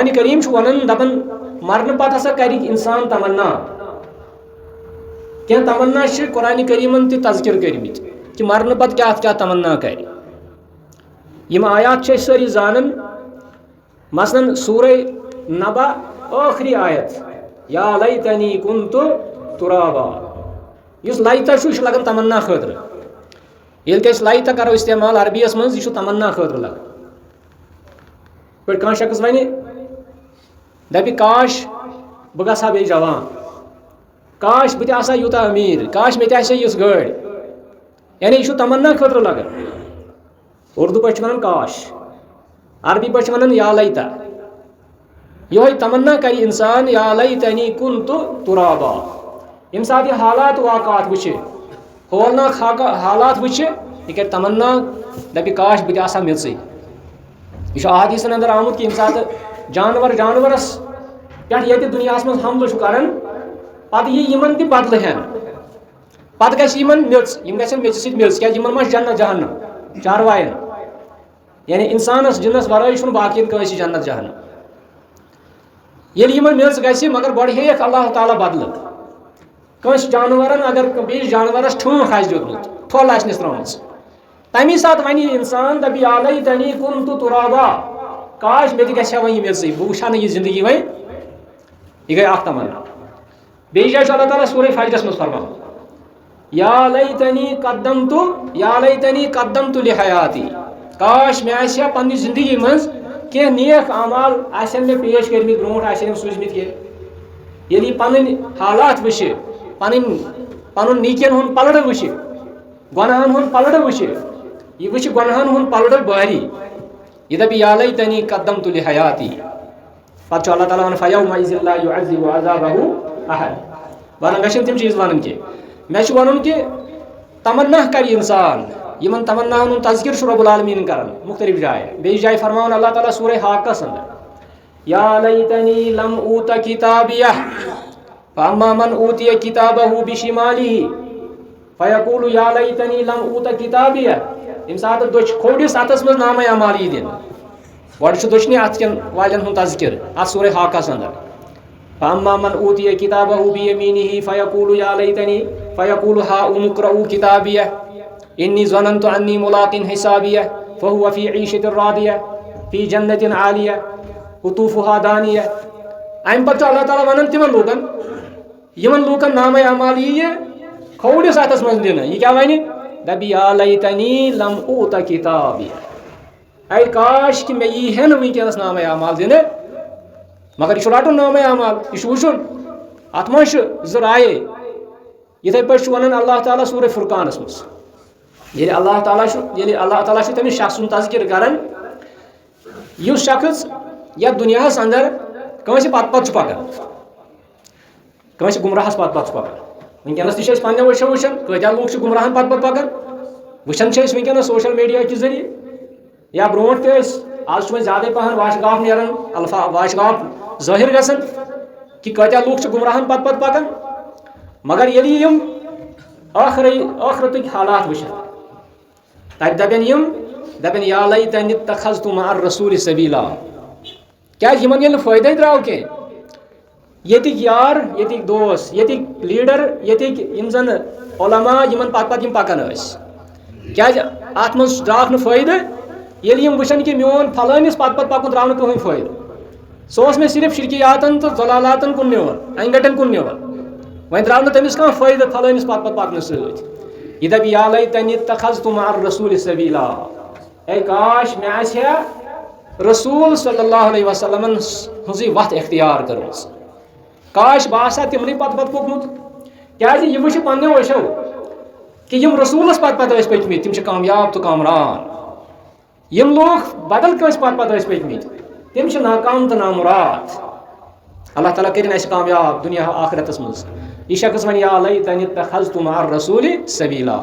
कुरान करीम one दपन मरन पत हसा कर इंसान तमन्ना क्या तमन्ना कुरान करीमन तज़किर कर्मित कि मरन पत क्या क्या तमन्ना कर यम आयात सारी जानन मसलन सूरे नबा आखिरी आयत या लैतनी कुन्तु तुराबा इस लैता लगन तमन्ना खतर ये लैता करो इस्तेमाल अरबियस मज यह तमन्ना खतर लग पे कह शख्स वन दपि काश बह गसा बे जवान काश बह यूता अमीर काश मे इस गाड़ यानी यह तमन्ना खतर लगन उर्दू पे वन काश अरबी पे वन या लैता यह तमन्ना कर इंसान या लैतनी कुन्तु तुराबा यम सात यह हालात वाक़ात वुच होलनाक हालात वुच यह कर तमन्ना दपि काश बह मेच यह अहादीसन अंदर आमुत कि सात जानवरस पे दुनिया मज हमल कर पत यमन तह बदल हेन पत गमन मेच मेच सत मेच क्या मा जन्नत जहन्नम चारवायन यानी इंसानस जिन्नस वराई बाकी कंस जन्नत जहन्नम ये यमन मेच ग मगर गो हेक अल्लाह ताला बदल कंस जानवरन अगर बेस जानवरस ठूक आस दितमुत ठोल आसनस त्रोमस तमी सात वन इंसान दपि या लैतनी कुन्तु तुराबा काश मे ग वन मेच बह वुछा यह जिंदगी वन यह गई अख तमन्ना बे जाय अल्लाह ताला सूरह फजरस मज फरमान या लैतनी कद्दमतु लिहयाती काश मे आसिया पन्नी जिंदगी मज कह नेक अमाल आसन मे पेश कर्मित ब्रोट आसन सूझमित कह ये पन हालात वुच पन नीकियन हुंद पलड़ वुच गुनाहन हुंद पलड़ वुच यह वुच गुनाहन हुंद पलड़ बारी यह दपि या लैतनी कद्दमतु लिहयाती पत अल्लाह ताला वन फयौमइज़िन ला युअज़्ज़िबु अज़ाबहु अहद वन गशन तम चीज वन कि मे वन कि तमन्ना कर इंसान यमन तमन्ना तज़किर रब्बुल आलमीन कर मुख्तलिफ जाय बे जाय फरमान अल्लाह ताला सूरह हाक़स अंदर या लैतनी लम ऊत किताबियह फअम्मा मन ऊतिय किताबहु बिशिमालिही फयक़ूलु या लैतनी लम ऊत किताबियह इम सात दोच खोडिस अतस मज नाम अमाल यी दिन गड दोचने अतकन वालन हुन तज़किर अत सूरह हाक़स अंदर फअम्मा मन ऊतिय किताबहु बियमीनिही फयक़ूलु या लैतनी फयक़ूलु हा उमुक़रऊ किताबियह इन्नी ज़नन्तु अन्नी मुलाक़िन हिसाबियह फ़हुव फ़ी ईशतिन रादियह फ़ी जन्नतिन आलियह क़ुतूफ़ुहा दानियह अम पे अल्लाह ताला वन यमन लूकन नाम अमाल यी खोडिस अतस मज दिन यह क्या वन दपि या लैतनी लम ऊत किताबियह ऐ काश कि मे यी हेन वनकस नाम अमाल दिन मगर यह रटन नाम अमाल यह वुचुन अत मज ज राय इथे पे वन अल्लाह ताला सूरह फुरकानस मज ये अल्लाह ताला तमिस शख्स तज़किर करान युस शख्स या दुनिया अंदर कंस पत पत पकान कंस गुमराहस पत पत पकान वनकस तह पे वो वुचान कत्या लूक गुमराहन पत पत पकान वुचान वनकस सोशल मीडिया के जरिए या ब्रोट आज ज्यादा पहन वाशगाफ नेरान वाशगाफ ज़ाहिर गसन कि कत्या लूक गुमराहन पत पत पकान मगर ये आखरत हालात वुचान तब दपन या लैतनी इत्तखज़्तु मअर रसूल सबीला क्या यमन ये फायदे द्राव कह यतिक यार यतिक दोस यतिक लीडर यतिक जन उलमा यमन पत पकान क्या अत मज द्राव फायदे ये वुचन कि मोन फलानिस पत पकुन द्राव कहीं फायदे सह मे सिर्फ शिरकियातन तो जलालातन कुन निवन अंगटन कुन निवन वह द्राव तमिस कह फायदे फलानिस पत पकन सत यह दपि या लैतनी इत्तखज़्तु मअर रसूल सबीला ऐ काश मे आसिया रसूल सल्लल्लाहु अलैहि वसल्लम हज वत इख्तियार कर काश बह आसा तिमन पत पत पकमुत क्या यह वुच पन्नो वशो कि यम रसूलस पत पत पकमित तिम कामयाब तो कामरान यम लोग बदल कंस पत पत पकमित तिम नाकाम तो नामुराद अल्लाह ताला करिन अस कामयाब दुनिया आखिरतस मज यह शख्स वन या लैतनी इत्तखज़्तु मअर रसूल सबीला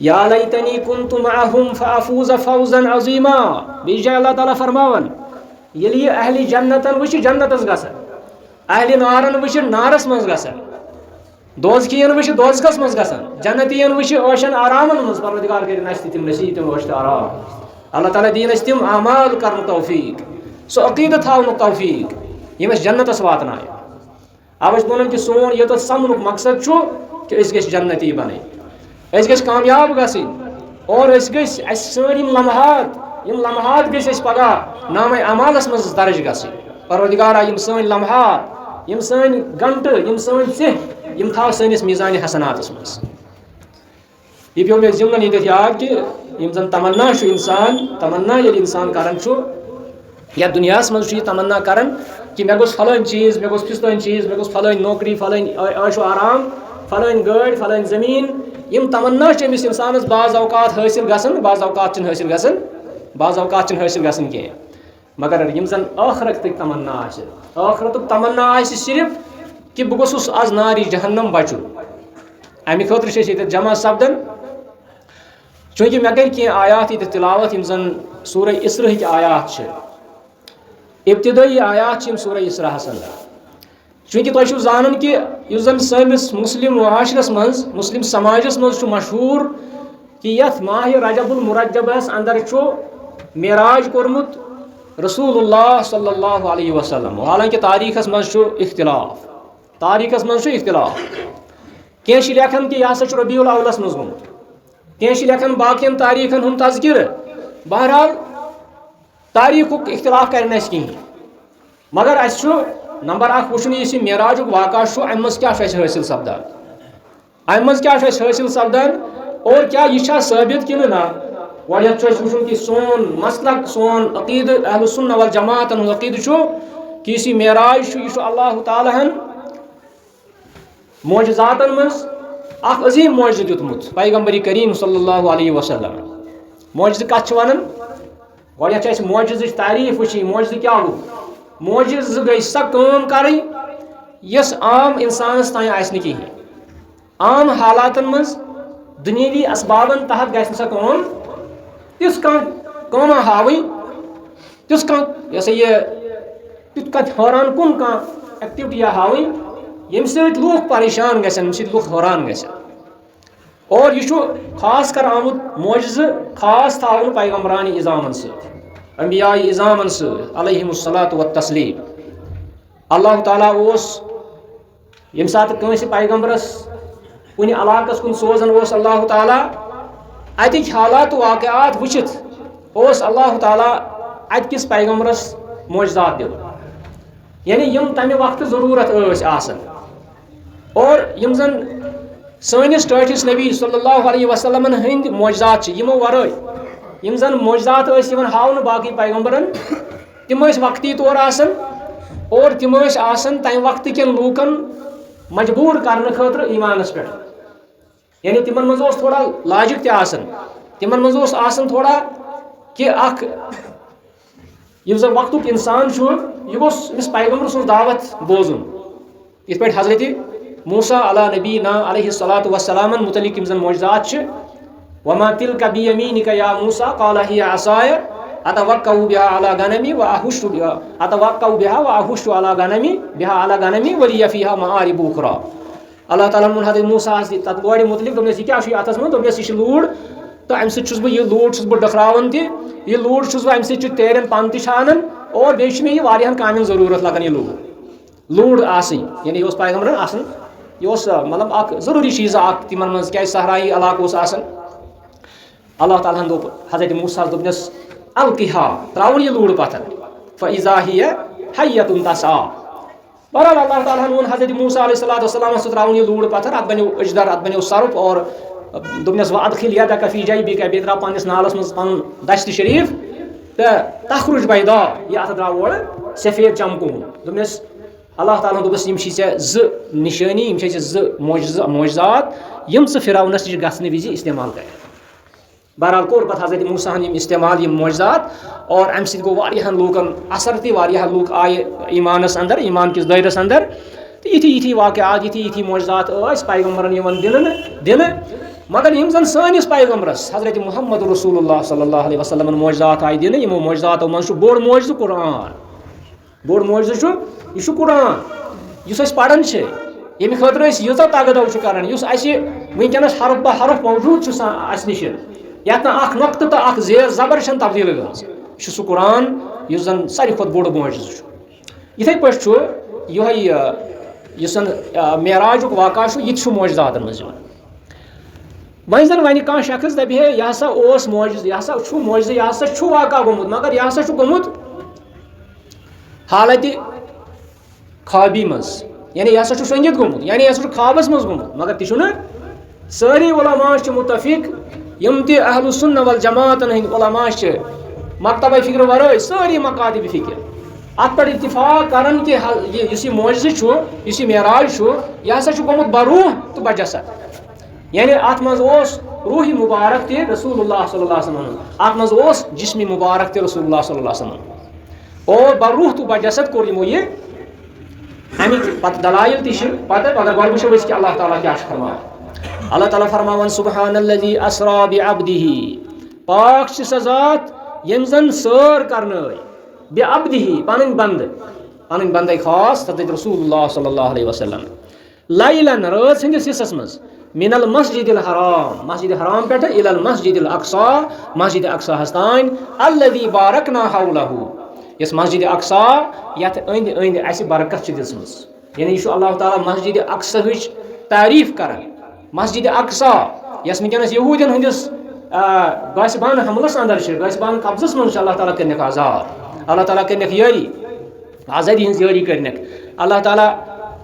या लैतनी कुन्तु मअहुम फअफूज़ फ़ौज़न अज़ीमा बीज अल्लाह ताला फरमावन ये अहली जन्नतन वुच जन्नतस गसन अहली नारन वुच नारस मज गसन दोज़खियन वुच दोज़खस मज गसन जन्नतियन वुच ओशन आरामन मज परवरदिगार करिन अस तिम नसीब तिम ओश आराम अल्लाह ताला दीन अस तिम अमाल करन तौफीक सो अकीदत थावन तौफीक यम जन्नतस वातन अवज वन कि सोन ये समन मकसद कि अस जन्नती बन अस कामयाब गई और सम लम्हात गस पगह नाम अमालस मज दर्ज गई परवरदिगारा यम सन लम्हात यम सन गंट यम सन सिह यम थाव सनिस मीज़ान हसनातस मज यह पे मे जिमन ये याद कि यम जन तमन्ना इंसान तमन्ना ये इंसान करान या दुनिया मज तमन्ना करान कि मे गोस फलान चीज़ मे गोस फिस्तान चीज़ मे गोस फलान नौकरी फलान आशो आराम फलान गाड़ी फलान ज़मीन यम तमन्ना अमिस इंसानस बाज़ औकात हासिल गसन बाज़ औकात हासिल गसन बाज़ औकात हासिल गसन कह मगर यम जन आखरत तमन्ना आखरत तमन्ना सिर्फ कि बह गोसुस आज नारी जहन्नम बचुन अमि खतर जमा सपदन चूँकि मे कर कह आयात ये तिलावत यम जन सूरह इसरा आयात इब्तिदाई आयात सूरह इसरा अंदर चूँकि तुम जान कि जन सनिस मुस्लिम मुआशरस मज मुस्लिम समाजस मज मशहूर कि यथ माह रजबुल मुरज्जबस अंदर मेराज कोर्मुत रसूलुल्लाह सल्लल्लाहु अलैहि वसल्लम हालांकि तारीखस मज इख्तिलाफ कह लेखन कि यह हसा रबीउल अव्वलस मज गोमुत कह लेखन बाकियन तारीखन हम तज़किर बहरहाल तारीखुक इख्तिलाफ कर कहें मगर अस नंबर अख वुचन यह मेराजुक वाक़ा अम मज क्या हासिल सपदान अम मज क्या हासिल सपदान और क्या यह साबित कि ना गो वुचन कि सोन मसलक सोन अकीद अहल सुन्नह वल जमात अकीद कि यह मेराज यह अल्लाह ताला हन मोजज़ातन मज अख अजीम मोजज़ दितमुत पैगंबर करीम सल्लल्लाहु अलैहि वसल्लम मोजज़ कत वनान गो मोजज़ तारीफ वुची मोजज़ क्या गो मोजज़ गई सा काम कर आम इंसानस तान कहें आम हालातन मज दुनियावी असबाबन तहत गि सा काम तिस काम हावी तिस तुत हैरान कुन कह एक्टिविटी हावी यम लूख परेशान गम लूख हैरान ग और यह खास कर आमुत मोजज़ खास थावन पैगम्बरान इज़ामन अंबिया इज़ामन अलैहिमुस्सलातु व तस्लीम अल्लाह ताला यम सात कंस पैगम्बरस कुन इलाकस कुन सोजन अल्लाह ताला अतिक हालात वाक़यात वुचित अल्लाह ताला अतकिस पैगम्बरस मोजज़ात दिवन यानी यम तमे वक्त ज़रूरत आसन और यम जन सनिस टाटिस नबी सल्लल्लाहु अलैहि वसल्लम हंद मोजज़ात यमो वराय यम जन मोजज़ात हावन बाकी पैगम्बरन तिम वक्ती तौर आसन और तिम आसन तम वक्त कन लूकन मजबूर करने खतर ईमानस पे यानी तिमन मज थोड़ा लाजिक तिमन मज आसन थोड़ा कि अख यम वक्तुक इंसान यह गोस पैगम्बर सुन दावत बोजुन इत पे हजरत मूसा अला नबीना अलैहिस्सलातु वस्सलामन मुतलिक यम जन मोजज़ात वमा तिलका बियमीनिका या मूसा क़ाला हिया असाय अतवक्कउ बिहा अला गनमी व अहुश्शु बिहा अतवक्कउ बिहा व अहुश्शु अला गनमी व लिया फीहा मआरिब उखरा अल्लाह ताला मुन हज़रत मूसा तत लोड़ मुतलिक दोपनस यह क्या अतस मज दोपनस यह लूड़ तो अम सह यह लूड़ डखरावन यह लूड़ अम तेरन पन तानन और बेच मे यह कामन ज़रूरत लगन यह लूड़ आसनी यानी यह पैगम्बरन आसन यह मतलब ज़रूरी चीज़ तिमन मज क्या सहराई इलाक़ आसन अल्लाह ताला दोप हज़रत मूसा दोपनस अलकिहा त्रावन यह लूड़ पथर फ़इज़ा हिय हय्यतुन तसा बहरहाल अल्लाह ताला वोन हज़रत मूसा अलैहिस्सलाम त्रावन यह लूड़ पथर अत बनो अजदर अत बनो सर्फ और दोपनस वअदखिल यदक फी जैबिक बे द्रा पन्निस नालस मज पन दश्त शरीफ तो तखरुज बैदा यह अत द्राव और सफ़ेद चमकून दोपनस अल्लाह ताला दोपस यम ज निशानी यम ज मोजज़ात यम फ़िरौनस नश गसने विज़ि इस्तेमाल कर बहरहाल कोर पत हज़रत मूसा यम इस्तेमाल यम मोजज़ात और अम सो वारियाहन लूकन असर तह लूक आए ईमानस अंदर ईमान किस दायरस अंदर तो यी वाक़यात यी मोजज़ात पैगम्बरन दिन मगर यम जन सनिस पैगम्बरस हज़रत मुहम्मद रसूलुल्लाह सल्लल्लाहु अलैहि वसल्लम मोजज़ात आए दिन यमो मोजज़ात मज बोड़ मोजज़ कुरान बोड़ मोजज़ यह कुरान इस पढ़ान यम खतर यूत तगदव कर वनकस हरफ ब हरफ मौजूद नश यत नुक्त तो जेर जबर तब्दील गज सह कुरान युस जन सारी खुद बोड़ मोजज़ इथे पे यह मेराजुक वाक़ा यह मोजज़ात मज वह जन वन कह शख्स दप है यह हसा मोजज़ यह हसा मोजज़ यह हसा वाक़ा गोमुत मगर यह हसा गोमुत हालत ख्वाबी मज यानी यह हसा शंगित गोमुत यानी यह हसा ख्वाबस मज गोमुत मगर तह सारी उलमा मुतफिक यम ते अहलुस सुन्नह वल जमाअतन हंद उलमा मकतब फिक्र वराय सारी मकातिब फिक्र अत पे इत्तिफाक करन कि यह मोजज़ मेराज यह हसा गोमुत बरूह तो बजसद यानी अत मज रूह मुबारक ते रसूलुल्लाह सल्लल्लाहु अलैहि वसल्लम अत मज जिस्म मुबारक ते रसूलुल्लाह सल्लल्लाहु अलैहि वसल्लम और बरूह तो बजसद कोर यमो यह अमिक पत दलाइल ति पत अगर गो वो कि अल्लाह ताला क्या फरमान अल्लाह ताला फरमान सुब्हानल्लज़ी अस्रा बिअब्दिही पाक स ज़ात यम जन सर करने बिअब्दिही पन बंद खास तत रसूलुल्लाह सल्लल्लाहु अलैहि वसल्लम लैलन रात हंदिस हिस्सस मज मिनल मस्जिदिल हराम पे इलल मस्जिदिल अक्सा मस्जिद अक्सा हस्तान अल्लज़ी बारकना हौलहु इस मस्जिद अक्सा यथ अंद अंद अस बरकत दिसमस यानी यह अल्लाह ताला मस्जिद अक्सा तारीफ कर मस्जिद अक्सा यस वनकस यहूदियन हंदिस गासिबान हमलस अंदर गासिबान कब्जस मज अल्लाह ताला करने आजाद अल्लाह ताला करने यारी आज़ादी हज यारी करने अल्लाह ताला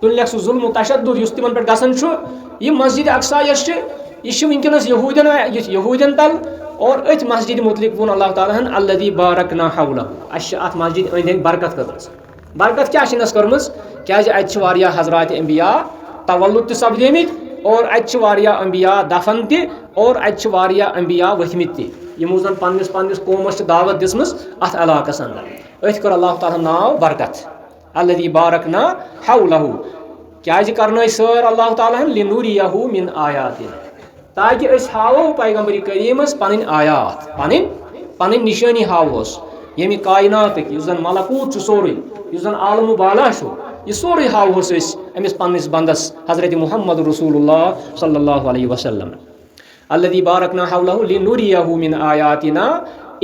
तुलक सह जुल्म तशद्दुद युस तिमन पे गसन यह मस्जिद अक्सा यह वनकस यहूदियन तल और अथ मस्जिद मुतलिक वोन अल्लाह ताला अल्लज़ी बारकना हौलहु अत मस्जिद अंद अंद बरकत कर बरकत क्या कर्मस क्या अत हजरात अंबिया तवल्लुद त सपदेमित और अत अंबिया दफन त और अत अंबिया वथमित तमो जन पन्निस पन्निस कौमस दावत दिसमस अत इलाकस अंदर अथ कर अल्लाह ताला नाव बरकत अल्लज़ी बारकना हौलहु क्या कर सर अल्लाह ताला लिनुरियहु मिन आयातिना ताकि हावो पैगम्बर करीमस पन आयात पन निशानी हावोस यमि कायनात जन मलकूत सोरे जन आलम बाला यह सोरे हावोस अमिस पन्निस बंदस हजरत मुहम्मद रसूलुल्लाह सल्लल्लाहु अलैहि वसल्लम अल्लज़ी बारकना हौलहु लिनुरियहु मिन आयातिना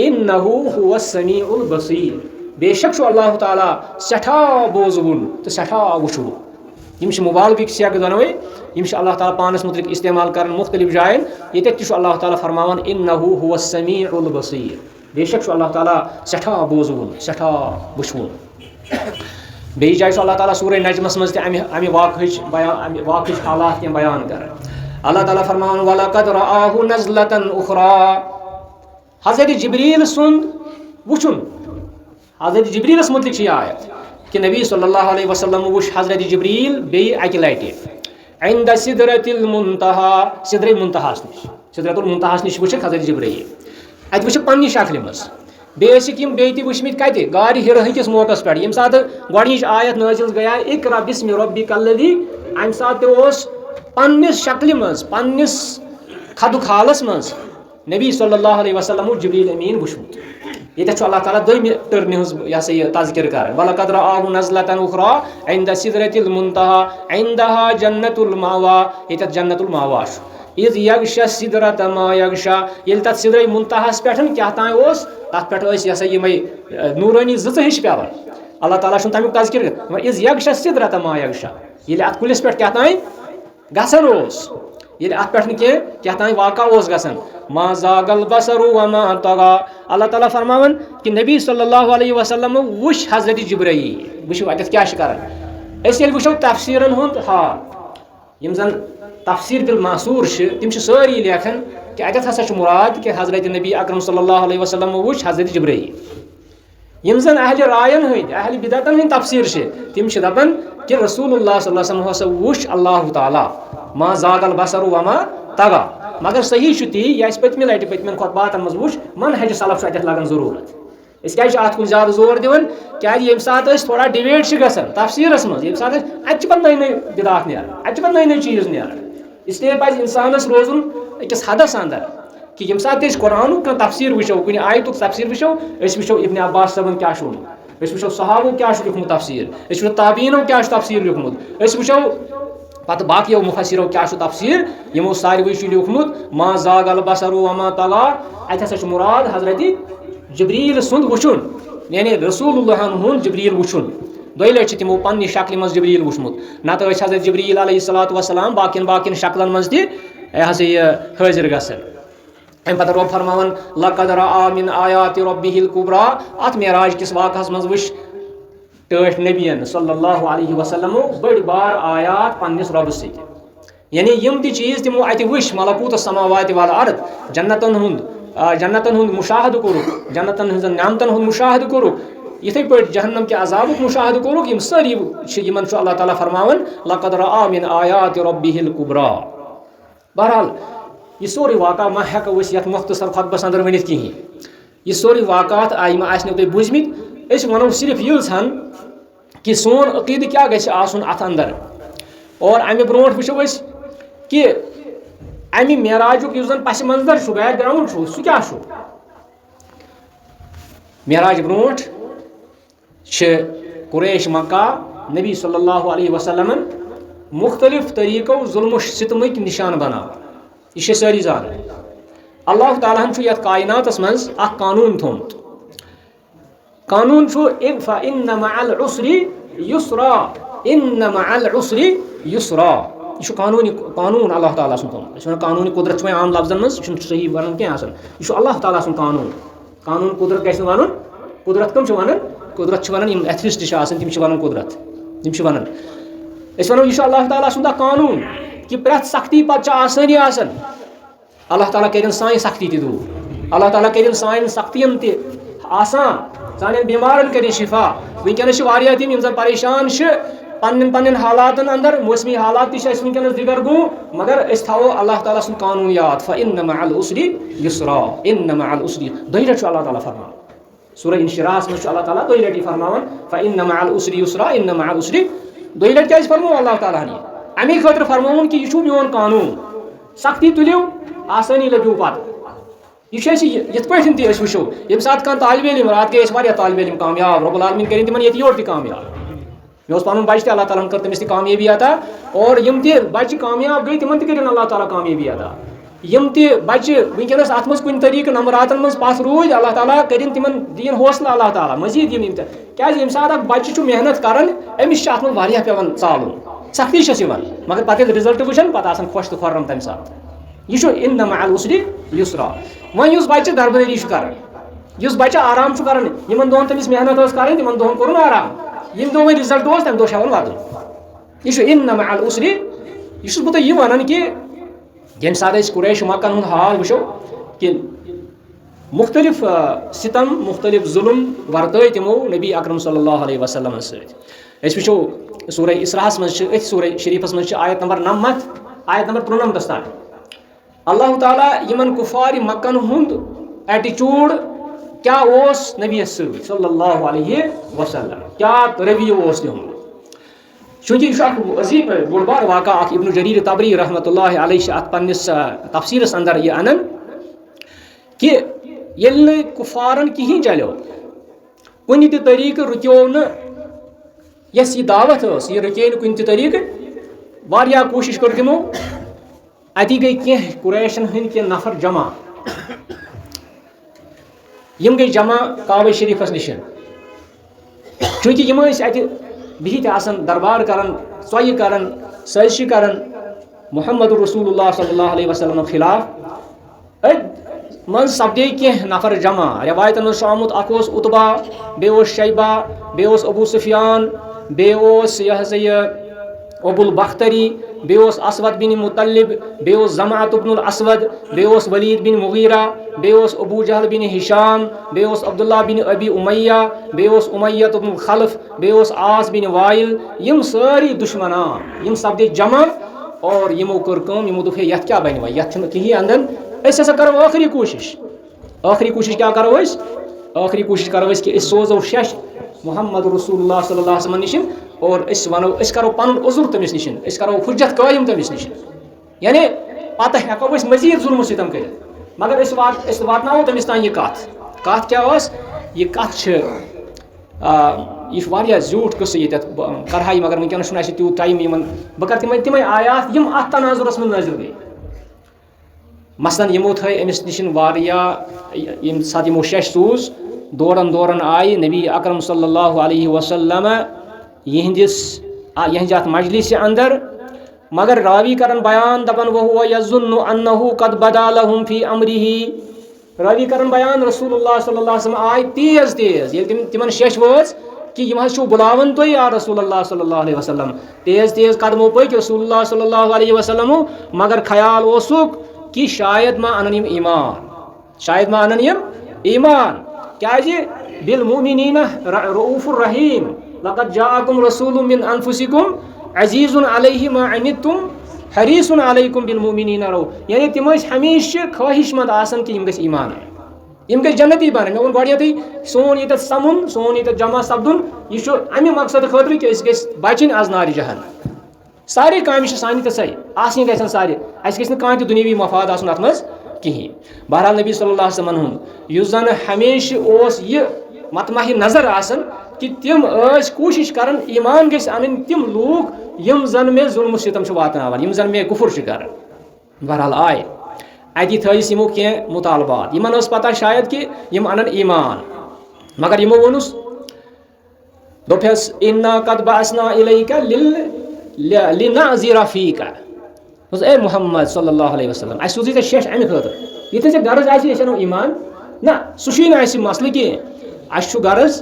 इन्नहु हुवस समीउल बसीर बेशक अल्लाह ताला सठा बोजवुन तो सठा वुशु यम मुबालक सियाग दोनवे यम अल्लाह ताला पानस मुतलिक इस्तेमाल कर मुख्तलिफ जायन ये अल्लाह ताला फरमावन इन्नहु हुवस समीउल बसीर बेशक अल्लाह ताला सठा बोजवुन सठा वुशुन बे जाय अल्लाह ताला सूरह नजमस मज अमि वाक़ हालात के बयान कर अल्लाह ताला फरमावन वलक़द रआहु नज़लतन उखरा हज़रत जिब्रील सुंद वुचुन हज़रत जिब्रीलस मुतलिक आयत कि नबी सल्लल्लाहु अलैहि वसल्लम वुश हज़रत जिब्रील बे अकि लटि इंद सिदरतिल मुंतहा सिदरे मुंतहास निश सिदरतुल मुंतहास निश वुश हज़रत जिब्रील अत वुश पन्नी शक्ल मज बेसिक यम बेति वुशमित कति गार हिर हकिस मौकस पे यम सात गोडनिच आयत नाजिल गया इकरा बिस्मि रब्बिकल्लज़ी अम सात ओस पन्निस शक्ल मज पन्निस खदुक हालस मज नबी सल्लल्लाहु अलैहि वसल्लम जिब्रील अमीन वुशमुत ये अल्लाह ताला दोम टर्न यह तज़किर कर वलक़द रआहु नज़लतन उखरा इंद सिदरतिल मुंतहा इंदहा जन्नतुल मावा ये जन्नतुल मावा इज़ यगशा सिदरत मा यगशा ये तथ सिदर मुंतहास पे क्या तान तथ पे यह यमे नूरानी ज़ हिश पेवान अल्लाह ताला तमिक तज़किर कर इज़ यगशा सिदरत मा यगशा ये अत कुलिस पे क्या तान गसन ये अत पे क्या तान वाक़ा गसन मा ज़ागल बसरु व मा तगा अल्लाह ताला फरमावन कि नबी सल्लल्लाहु अलैहि वसल्लम वुश हज़रत जिब्रील वुशो अत क्या कर वुशो तफसीरन हुंद हाल यम जन तफसीर बिल मासूर तम सारी लेखन कि अत हसा मुराद कि हज़रत नबी अकरम सल्लल्लाहु अलैहि वसल्लम वुश हज़रत जिब्रील यम जन अहल रायन हंद अहल बिदतन हंद तफसीर तम दपन कि रसूलुल्लाह सल्लल्लाहु अलैहि वसल्लम वुश अल्लाह ताला मा ज़ागल बसरु व मा तगा मगर सही ती यह पत्म लटि पत्म खुतबातन मज वुच मनहज सलफ अत लगन जरूरत क्या अत ज्यादा जोर दिवन क्या ये सात थोड़ा डिबेट गसन तफसीरस मज ये सात अत नई नई बिदात नीरान अत नई नई चीज नीरान इसलिए पज इंसानस रोजुन अकिस हदस अंदर कि ये सात कुरान तफसीर वो कुछ आयतुक तफसीर वो इब्न अब्बास सबन क्या वो सहाबो क्या लिखमुत तफसीर ताबीनो क्या तफसीर लिखमुत वो पत बाकी मुफसिरो क्या तफसीर यमो सारवी लिखमुत मा ज़ागल बसरु व मा तगा अत हसा मुराद हज़रत जिब्रील सुंद वुचुन यानी रसूलुल्लाहन हुंद जिब्रील वुचुन दोय लटि तिमो पन्नि शक्ल मज जिब्रील वुचमुत नत हजरत जिब्रील अलैहिस्सलातु वस्सलाम बाकिन शक्लन मज ति हाजिर गसन अम पत रब फरमावन लक़द रअा मिन आयाति रब्बिहिल कुब्रा अत मेराज किस वाक़हस मज वुच टठ नबियन सल्लल्लाहु अलैहि वसल्लम बड़ बार आयात पन्निस रब सि यानी यम ति चीज तिमो अति वुच मलकूत समावाति वाल अर्द जन्नतन हुंद मुशाहद कोरुक जन्नतन हज नामतन हुंद मुशाहद कोरुक इथे पे जहन्नम के अजाबुक मुशाहद कोरुक यम सारी यमन अल्लाह ताला फरमावन लक़द रअा मिन आयाति रब्बिहिल कुब्रा। बहरहाल यह सोरे वाक़ा मा हेको अस यथ मुख्तसर खुतबस अंदर वनित कहीं यह सोरे वाक़ात आई मा आसनो तुम बुझमित अस वनो सिर्फ यह कि सोन अकीद क्या गछ आसुन अथ अंदर और अमे ब्रोट वुचो अस कि अमे मेराजुक युस जन पस मंजर छु बैकग्राउंड छु सु क्या छु मेराज ब्रोट कुरैश मक्का नबी सल्लल्लाहु अलैहि वसल्लम मुख्तलिफ तरीकों जुल्म सितमक निशान बना यह सारी जान अल्लाह ताला ये कायनातस मज कानून थोमुत कानून इन्न मअल उसरि युस्रा इन्न मअल उसरि युस्रा यह कानून अल्लाह ताला थोमुत कानून कुदरत आम लफ्जन मज सही वन क्या यह अल्लाह ताला कानून कुदरत कैसे वन कुदरत कम वन कुदरत वन एथिस्ट तिम वन कुदरत तिम वन वनो यह अल्लाह ताला सुंदा कानून कि प्रथ सख्ती पे आसानी अल्लाह ताला करिन सान सख्ती ति दूर अल्लाह ताला करिन सान सख्तियन ति आसान सान बीमारन करिन शिफा वनकस तिम जन परेशान पन्न हालातन अंदर मौसमी हालात वनकस दिगर गो मगर अस थो अल्लाह ताला सुन कानून याद फ़इन्न मअल उसरि युस्रा इन्न मअल उसरि दोय लटि अल्लाह ताला फरमान सूरह इंशिराह में अल्लाह ताला दोय लटि फरमान फ़इन्न मअल उसरि युस्रा इन्न मअल उसरि दोय लटि क्या फरमो अल्लाह ताला ने अमी खतर फरमोन कि यह मोन कानून सख्ती तुलियो आसानी लग्यू पत यह ये वो ये सात कह तालब इलम रात गए तालब इलम कामयाब रब्बुल आलमीन करें तिमन ये योर कामयाब मे पन बच्चे अल्लाह ताला कर तमिस कामयाबी अता और यम बच्चे कामयाब गई तिमन कर अल्लाह ताला कामयाबी अता यम बच्चे वनकस अत कुन तरीके नंबरातन मज पस रूद अल्लाह ताला कर तिमन दीन हौसला अल्लाह ताला मजीद क्या ये सात बच्चे मेहनत कर अमिस अत मज पेवन चालुन सख्ती मगर पे रिजल्ट वुचान पे खुश तो खुर्रम तम सात यह इन्न मअल उसरि युस्रा वन बच्चे दरबदरी कर बच्चे आराम कर दोन तमिस मेहनत कर तिमन दोहन कोर आराम यम दो वो रिजल्ट तम दो हेवन वदन यह इन्न मअल उसरि यह बह तुम वन कि ये सात कुरैश मक्कन हुंद हाल वो कि मुख्तलिफ सितम मुख्तलिफ जुल्म वर्तय तिमो नबी अकरम सल्लल्लाहु अलैहि वसल्लम सत वो सूरह इसराहस मज सूरह शरीफस मज आयत नंबर 9 आयत नंबर 93 तक अल्लाह ताला यमन कुफार मक्कन हुंद एटीट्यूड क्या ओस नबी सल्लल्लाहु अलैहि वसल्लम क्या रवैया ओस तिहुंद चूंकि यह अजीब बोड़ बार वाक़ा इब्न जरीर तबरी रहमतुल्लाह अलैहि अत पन्निस तफसीरस अंदर यह अनन कि ये कुफारन कहीं चलो कुन तरीक रुक्यो न यस यह दावत यह रुके कुन तरीक वारिया कोशिश कर तिमो अति गई कह कुरैशन हंद कह नफर जमा यम गई जमा काबे शरीफस निश चूंकि यम बिहित आसन दरबार करन सोय करन साजिश करन मुहम्मद रसूलुल्लाह सल्लल्लाहु अलैहि वसल्लम खिलाफ मन सपदे कह नफर जमा रवायतन मज आमुत अख उतबा बे शैबा बे अबू सुफियान बे अबुल बख्तरी बे असवद बिन मुतलिब बे जमात इब्नुल असवद बे वलीद बिन मुगीरा बे अबू जहल बिन हिशाम बे अब्दुल्ला बिन अबी उमैया बे उमैयत इब्नुल खल्फ बे आस बिन वाइल यम सारी दुश्मनान यम सपदे जमा और यमो कर कम यमो दुख यथ क्या बन ये कहीं अंदन ऐसा करो आखिरी कोशिश क्या करो आखिरी कोशिश करो कि सोजो शश मुहम्मद रसूलुल्लाह सल्लल्लाहु अलैहि वसल्लम निश और वनो करो पन उजुर तमिस निश करो हुज्जत कायम तमिस निश यानी पत हेको मजीद जुल्म सितम कर मगर वातनावो तमिस तान यह कत क्या यह कत यह झूठ कस ये करहा मगर वनकस तूत टाइम बह कर तिम आयात यम अत तनाजुरस में नाजिल गई मसलन यमो थ अमिस निश वारिया सात यमो शश सूज दौड़न दौड़न आए नबी अकरम सल्लल्लाहु अलैहि वसल्लम यहंज अत मजलिस अंदर, मगर रावी करन बयान दपन वहुव यज़ुन्नु अन्नहु कद बदा लहुम फी अमरिही। रावी करन बयान रसूलुल्लाह सल्लल्लाहु अलैहि वसल्लम आए तेज तेज ये तिमन शेष वज कि यम हज बुलावन तो या रसूलुल्लाह सल्लल्लाहु अलैहि वसल्लम, तेज तेज कदमों पक रसूलुल्लाह सल्लल्लाहु अलैहि वसल्लम, मगर ख्याल ओसुक कि शायद मा अनन यम ईमान, शायद मा अनन यम ईमान। क्या बिल मुमिनीना रऊफुर रहीम, लक़द जाअकुम रसूलुम मिन अनफुसिकुम अजीजुन अलैहि मा अनित्तुम हरीसुन अलैकुम बिल मुमिनीना रऊफ। यानी तिम हमेशा ख्वाहिशमंद आसन कि यम गछ ईमान, यम गछ जन्नती बन। मे वो गई सोन ये समुन, सोन ये जमा सपदुन, यह अमे मकसद खतर कि बचन आज नार जहन्नम। सारे काम सान सही आसनी गन सारे, अस गि कह दुनियावी मफाद आसन अत मज कहें। बहरहाल नबी सल्लल्लाहु अलैहि वसल्लम युस जन हमेशा यह मतमह नजर आसन कि तिम कोशिश कर ईमान गस अन तिम लूक यम जन मे जुल्म सितम वातान, यम जन मे कुफुर कर। बहरहाल आए अति थस यमो कह मुतालबात, यमन पता शायद कि यम अनन ईमान, मगर यमो वोनुस दोपस इन्ना कद बासना इलैका लिनअज़िरा फीका। ए मुहम्मद सल्लल्लाहु अलैहि वसल्लम अस सूजी ते शेष अमे खतर ये गर्ज आनो ईमान ना सह मसल कह अस गर्ज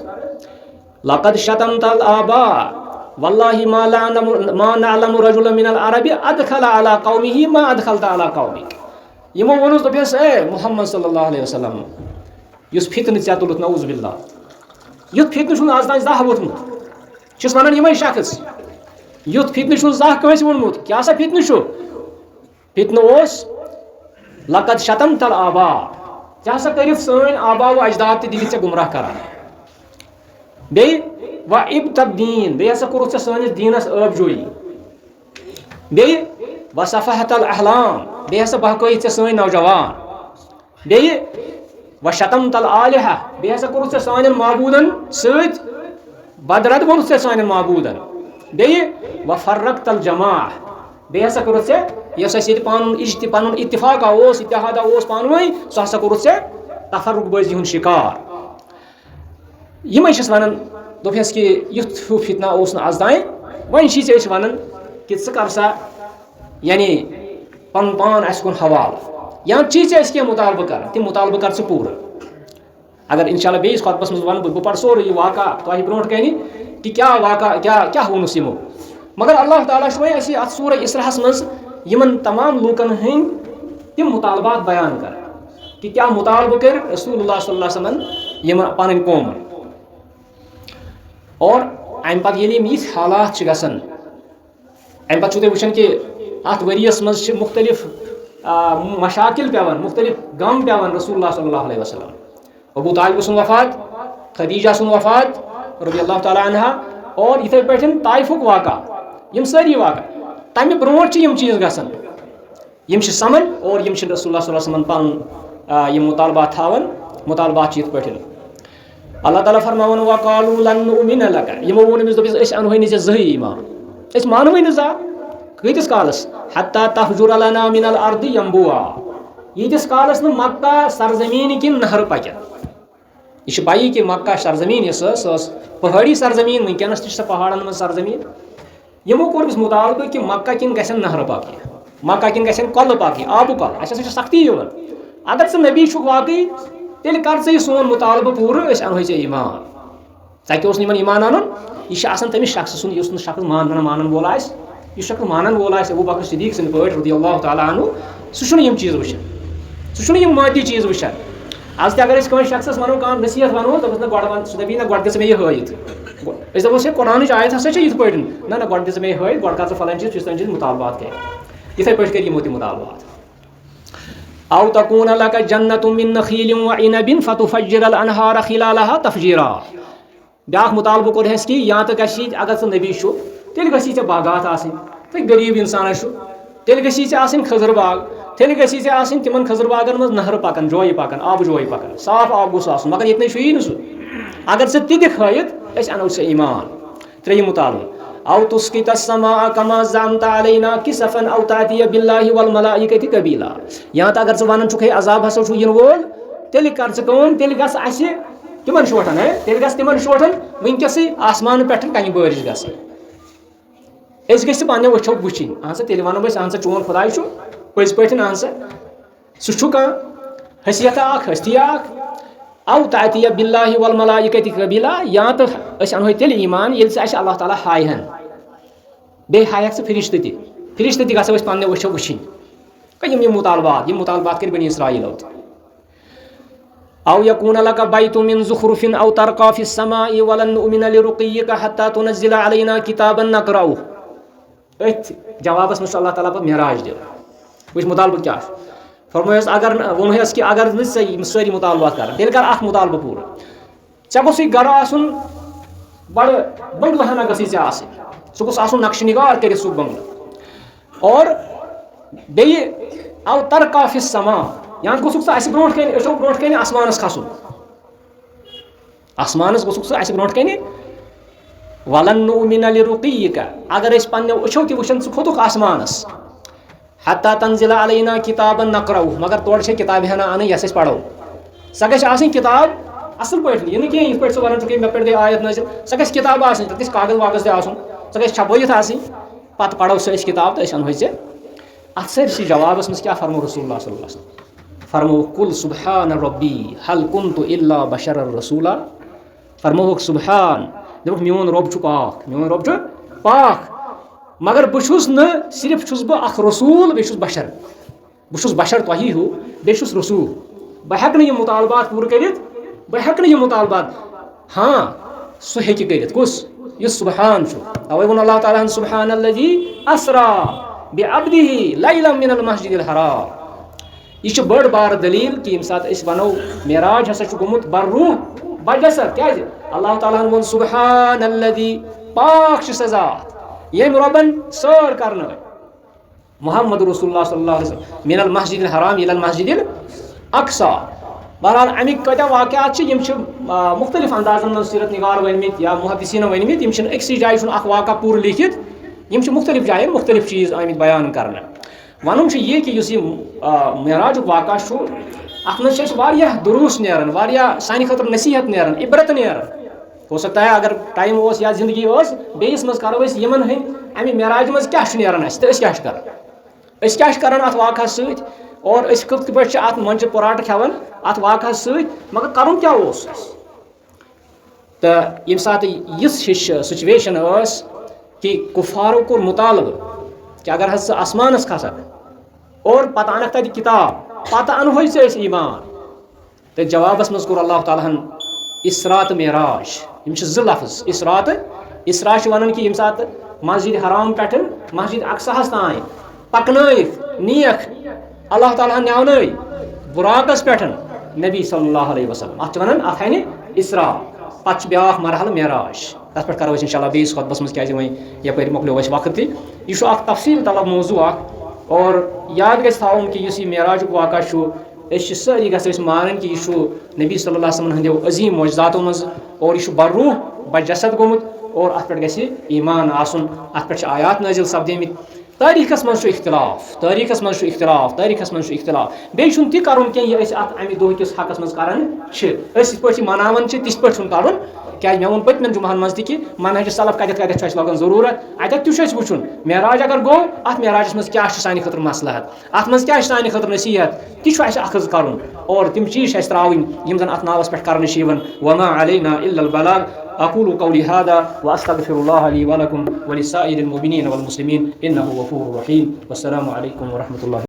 लक़द शतमतल आबा वल्लाहि मा नअलमु रजुलन मिनल अरबी अदखल अला कौमिही मा अदखलत अला कौमिक। यमो वोनुस दोपस ए मुहम्मद सल्लल्लाहु अलैहि वसल्लम युस फितन ऐ तुलुत नऊज़ बिल्लाह, युथ फितन आज तान जह वोथमुत वन यम शख्स, युथ फितन जह कंस वोनमुत क्या सा फितन फितन लक़द शतमतल आबा, क्या सा कर सन आबा व अजदाद दिल गुमराह करान, बे व इब्तब दीन बे हसा कोरुत सनिस दीनस आबजोई, बे व सफहतल अहलाम बे हसा बहकई सन नौजवान, बे व शतमतल आलिहा बे हसा कोरुत सन माबूदन सत बदरत वोनुत सन माबूदन, बे व फर्रक्तल जमाह बे हसा कोरुत पन इत्तिफाका इत्तेहादा पानवई सह हसा कोरुत तफरुक बाजी हुन शिकार। यम वन दोपस कि युथ हूँ फितना आज तान वन वन कि कर सा यानी पन पान अस कुन हवाल या चीज कह मुतालबह कर तम मुतालबह कर पूर। अगर इंशाल्लाह बेस खुतबस मज वन बह पढ़ सोरे यह वाक़ा तुह ब्रो कन कि क्या वाक़ा क्या वोनुस यमो, मगर अल्लाह ताला अत सूर इसराहस मज यमन तमाम लूकन हंद तम मुतालबात बयान कर कि क्या मुतालबह कर रसूलुल्लाह सल्लल्लाहु अलैहि वसल्लम यम पन कौम। और अम पे ये हालात गसन अम पे तुम कि अत वरियस मज मुख्तलिफ मशाकिल पेवन, मुख्तलिफ गम पेवन रसूलुल्लाह सल्लल्लाहु अलैहि वसल्लम। अबू तालिब सुन वफात, खदीजा सुन वफात रज़ियल्लाहु ताला अन्हा, और इथे पे ताइफुक वाक़ा यम सारी वाक़ा तमें ब्रोट यम चीज़ गसन यम समन और यम रसूलुल्लाह सल्लल्लाहु अलैहि वसल्लम पन यम मुतालबात थावन। मुतालबात इत पे अल्लाह ताला फरमावन वक़ालू लन नुमिन लक, यमो वोन अमिस दोपस अनहै नी ज़ही ईमान, मानवै न जा कतिस कालस हत्ता तफजुर लना मिनल अर्दि यंबुआ, यीतिस कालस न मक्का सरजमीन किन नहर पक। यह पाई कि मक्का सरजमीन यह पहाड़ी सरजमीन वनकस तह पहाड़न मज सरजमीन, यमो कोर मुतालबह कि मक्का किन गसन नहर पाकि, मक्का किन गसन कल पाकि आबू कल अस सख्ती योन। अगर स नबी वाकई तेल कर यह सोन मुतालबह पूर अनहै चे ईमान, तक ईमान अन यह तमिस शख्स सुन शख्स मानन वोल यह शख्स मानन वोल अबू बकर सिद्दीक सद पे रज़ियल्लाहु ताला अन्हु सह यम चीज़ वुचान, सह यम मादी चीज़ वुचान। आज ते अगर कह शख्स वनो कह नसीहत वनो दपस दपी ना गो मे यह हयत दपोस कुरान आयत हसा ये पे ना गो दिस मे हयत गो कर फलान चीज फिस्तान चीज मुतालबात कर इथे पे कर यमो तह मुतालबात। औ तकून लक जन्नतुम मिन नखील व इनबिन फतुफज्जिरल अनहार खिलालहा तफजीरा। ब्याख मुतालबह कोर कि या तो गसी अगर स नबी छु तेल गसी चे बागात आसिन, तो गरीब इंसान छु तेल गसी चे आसिन खजर बाग, तेल गसी चे आसिन तिमन खजर बागन मज नहर पकन जोय पकन आब जोय पकन साफ आब गोस आसन, मगर इतने छु न सह अगर स ति हयत अस अनो से ईमान। त्रेय मुतालबह औ तुस्कित समा कमा ज़अमत अलैना किसफन औ तातिय बिल्लाहि वल मलाइकति कबीला। या तो अगर वन चुख अजाब हसा इन वोल तेल कर कम तेल गस तिमन शोटन है तेल गस तिमन शोटन वनकस आसमान पे कन बारिश गई गि पे वो वुचिन अहन सा तेल वनो अहन सा चोन खुदाय पज पे अहन सा सह हसीयत हस्ती औ तातिया बिल्लाहि वल मलाइकति कबीला या तो अनो तेल ईमान ये अल्लाह ताला हायहन बे हायक से फरिश्त ति गो पे वो वुचिन यम मुतालबात कर बनी इसराइल औ यकून लक बैतुम मिन ज़ुखरुफिन औ तरक़ा फ़िस समाइ वलन नुमिन लिरुक़िय्यिका हत्ता तुनज़्ज़िल अलैना किताबन नक़रअहु अथ जवाबस में अल्लाह ताला मेराज दे वुच मुतालबा क्या फरमायस अगर वोनस कि अगर सारी मुतालबात कर तेल कर अख मुतालबा पूरा ऐ गोस गर आसुन बड़ बड़ वहाना गसी ऐ आस सह गोस आसुन नक्श निगार कर सह बंगल और बे औ तरक़ा फ़िस समा या गोसुक सह ब्रोट कन अशो ब्रोट कन आसमानस खसुन आसमानस गोसुक सह ब्रोट कन वलन नुमिन लिरुक़िय्यिका अगर पे अशो तन सह खोतुक आसमानस हत्ता तंज़िल अलैना किताबन नक़रअहु मगर तोड़ किताब हना अन यस पढ़ो सह गई किताब असल पे यह कह ये पे वन मे पे गई आयत नजिल सह गई किताब तथ कागज वागज तह सह गई छपैत पे पढ़ो सह किताब तो अनो ऐ अत सरसी जवाबस मज क्या फरमो रसूलुल्लाह सल्लल्लाहु अलैहि वसल्लम फरमो कुल सुबहान रब्बी हल कुन्तु इल्ला बशरर रसूला फरमो सुबहान दोक मोन रब पाक मोन रब पाक मगर बहुस न सिर्फ छुस बह अख रसूल बे बशर बहुस बशर तही हो बे रसूल बह हेक यह मुतालबात पूर कर बह हेक यह मुतालबात हाँ सह हेक कर कुस यह सुबहान तवे वो अल्लाह ताला सुबहान अल्लज़ी अस्रा बिअब्दिही लैलन मिनल मस्जिदिल हराम यह बड़ बार दलील कि यम सात वनो मेराज हसा गोमुत बर्रूह बजसर क्या अल्लाह ताला वो सुबहान अल्लज़ी पाक सजात यम रबन सर करन मुहम्मद रसूलुल्लाह सल्लल्लाहु अलैहि वसल्लम मिनल मस्जिदिल हराम इलल मस्जिदिल अक्सा बहरहाल अमिक कत वाक़यात मुख्तलिफ अंदाजन में सीरत निगार वनमित या मुहद्दिसीन वनमित यम अक्सी जाय वाक़ा पूर लिखित यम मुख्तलिफ जाए मुख्तलिफ चीज़ आमित बयान करना वन यह कि मेराज वाक़ा अत मे दुरूस नान सान खतर नसीहत नान इबरत नान हो सकता है अगर टाइम या जिंदगी बेस मज करो यमन हंद अमे मेराज मज क्या नान तो क्या कर अत वाक़ा सत और कत पे अत मंच पराट खेवान अत वाक़ा सत मगर कर क्या तो यम सात सिचुएशन कि कुफारों को मुतालब कि अगर हस आसमानस खसक और पत अनक तत किताब पत अनहो ईमान तो जवाबस मज कोर अल्लाह ताला इसरा तो मेराज यम ज लफ्ज़ इसरा वन कि यम सात मस्जिद हराम पे मस्जिद अक्साहस तान पकनयित नीख अल्लाह ताला न्यावन बुराकस पे नबी सल्लल्लाहु अलैहि वसल्लम अत वन अत इसरा पे ब्याख मरहल मेराज तथ पे करो इंशाल्लाह बेस खुतबस मज क्या यप मोकलो वक्त यह तफसील तलब मौजू और याद गो कि मेराज वाक़ा सारी गस मान कि यह नबी सल्लल्लाहु अलैहि वसल्लम हंदो अजीम मोजज़ातों मज और यह बर्रूह बजसद गोमुत और अत पे गि ईमान आसन अत पे आयात नाजिल सपदेमित तारीखस मज तारीखस मज इख्तिलाफ बे तह कर अमे दह किस हकस मज कर मनावन तिथ पे कर क्या मे वो पत्म जुमान मज कि मनहज सलफ कत लगन जरूरत अत वुचन मेराज अगर गो अत मेराजस मज क्या सान खतर मसलहत अत मज क्या सान खतर नसीहत ती अखज कर और तिम चीज त्रावन यम जन अत नावस पे कर वमा अलैना इल्लल बलाग अक़ूलु क़ौली हादा व अस्तग़फिरुल्लाह ली व लकुम व लिस्साइरिल मुमिनीन वल मुस्लिमीन इन्नहु गफ़ूरुर रहीम वस्सलामु अलैकुम व रहमतुल्लाहि।